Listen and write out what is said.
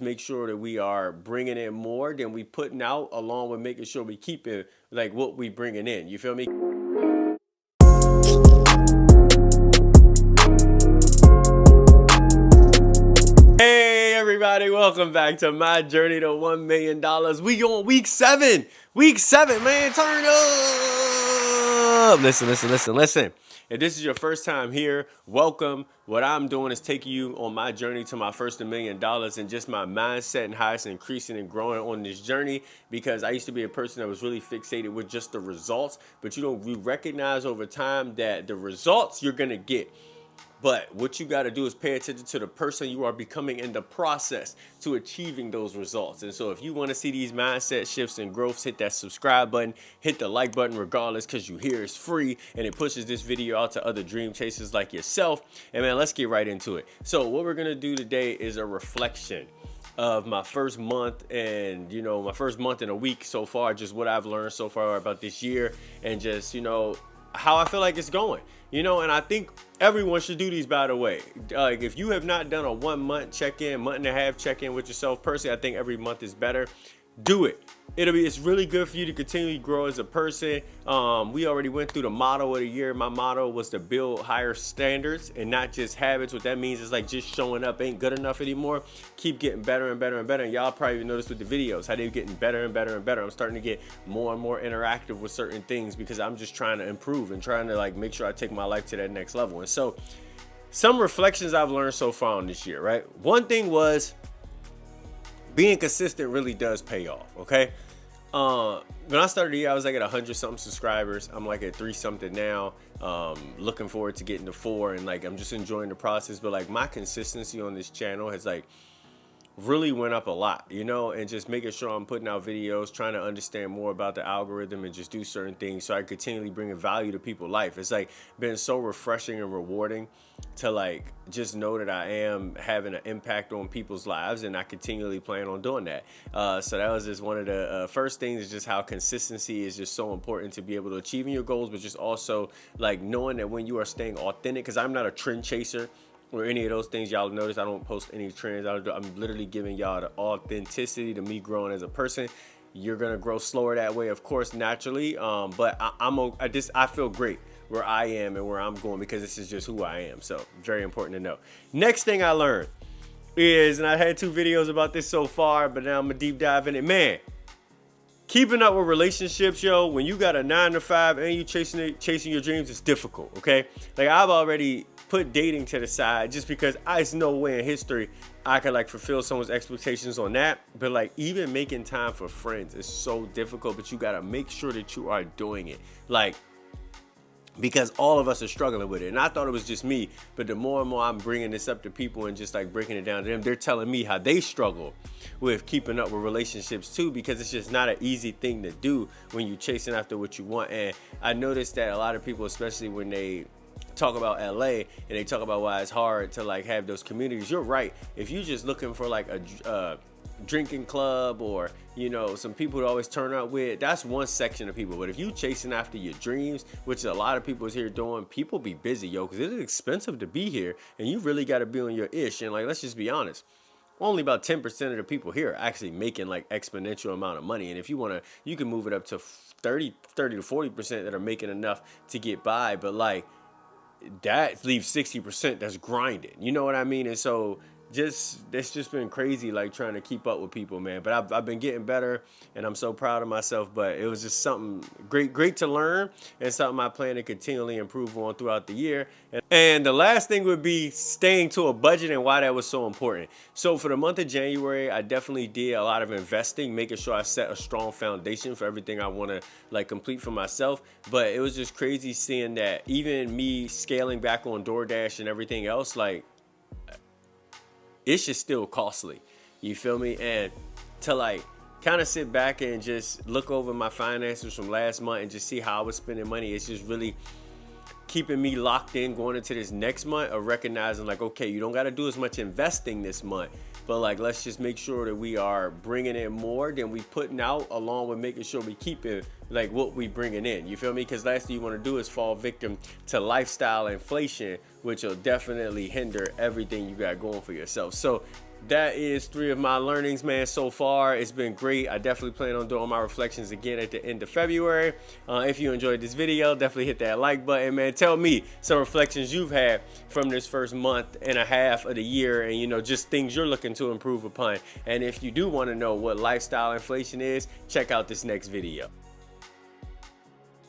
make sure that we are bringing in more than we putting out, along with making sure we keep it like what we bringing in. You feel me? Hey everybody, welcome back to my journey to $1 million. We on week 7. Week 7, man, turn up. Listen. If this is your first time here, welcome. What I'm doing is taking you on my journey to my first $1 million and just my mindset and how it's increasing and growing on this journey, because I used to be a person that was really fixated with just the results, but we recognize over time that the results you're going to get. But what you got to do is pay attention to the person you are becoming in the process to achieving those results. And so if you want to see these mindset shifts and growths, hit that subscribe button, hit the like button regardless, because you hear it's free and it pushes this video out to other dream chasers like yourself. And man, let's get right into it. So what we're going to do today is a reflection of my first month and, my first month and a week so far, just what I've learned so far about this year and just, how I feel like it's going, and I think everyone should do these, by the way. Like, if you have not done a 1 month check-in, month and a half check-in with yourself personally, I think every month is better. Do it. It's really good for you to continually grow as a person. We already went through the motto of the year. My motto was to build higher standards and not just habits. What that means is like just showing up ain't good enough anymore. Keep getting better and better and better. And y'all probably noticed with the videos how they're getting better and better and better. I'm starting to get more and more interactive with certain things because I'm just trying to improve and trying to like make sure I take my life to that next level. And so some reflections I've learned so far on this year, right? One thing was being consistent really does pay off, okay? When I started the year, I was like at 100 something subscribers. I'm like at 3 something now. Looking forward to getting to 4, and like I'm just enjoying the process. But like my consistency on this channel has like really went up a lot, and just making sure I'm putting out videos, trying to understand more about the algorithm and just do certain things so I continually bring value to people's life. It's like been so refreshing and rewarding to like just know that I am having an impact on people's lives, and I continually plan on doing that. So that was just one of the first things, is just how consistency is just so important to be able to achieving your goals, but just also like knowing that when you are staying authentic, because I'm not a trend chaser or any of those things. Y'all notice I don't post any trends. I'm literally giving y'all the authenticity to me growing as a person. You're gonna grow slower that way, of course, naturally. But I feel great where I am and where I'm going, because this is just who I am. So very important to know. Next thing I learned is, and I had 2 videos about this so far, but now I'm gonna deep dive in it, man. Keeping up with relationships, when you got a 9 to 5 and you chasing your dreams, it's difficult, okay? Like, I've already put dating to the side just because there's no way in history I could like fulfill someone's expectations on that. But like even making time for friends is so difficult, but you got to make sure that you are doing it. Like, because all of us are struggling with it. And I thought it was just me, but the more and more I'm bringing this up to people and just like breaking it down to them, they're telling me how they struggle with keeping up with relationships too, because it's just not an easy thing to do when you're chasing after what you want. And I noticed that a lot of people, especially when they talk about LA and they talk about why it's hard to like have those communities, you're right. If you're just looking for like a drinking club or some people to always turn up with, that's one section of people. But if you chasing after your dreams, which a lot of people is here doing, people be busy, because it is expensive to be here, and you really got to be on your ish. And like, let's just be honest, only about 10% of the people here are actually making like exponential amount of money. And if you want to, you can move it up to 30 to 40% that are making enough to get by. But like, that leaves 60% that's grinding. You know what I mean? And so it's just been crazy, like trying to keep up with people, man. But I've been getting better, and I'm so proud of myself. But it was just something great to learn, and something I plan to continually improve on throughout the year. And the last thing would be staying to a budget and why that was so important. So for the month of January, I definitely did a lot of investing, making sure I set a strong foundation for everything I want to like complete for myself. But it was just crazy seeing that even me scaling back on DoorDash and everything else, like, it's just still costly. You feel me? And to like kind of sit back and just look over my finances from last month and just see how I was spending money, it's just really keeping me locked in going into this next month of recognizing like, okay, you don't got to do as much investing this month, but like, let's just make sure that we are bringing in more than we putting out, along with making sure we keep it like what we bringing in. You feel me? Because last thing you want to do is fall victim to lifestyle inflation, which will definitely hinder everything you got going for yourself. So that is 3 of my learnings, man. So far it's been great. I definitely plan on doing my reflections again at the end of February. If you enjoyed this video, definitely hit that like button, man. Tell me some reflections you've had from this first month and a half of the year, and you know, just things you're looking to improve upon. And if you do want to know what lifestyle inflation is, check out this next video.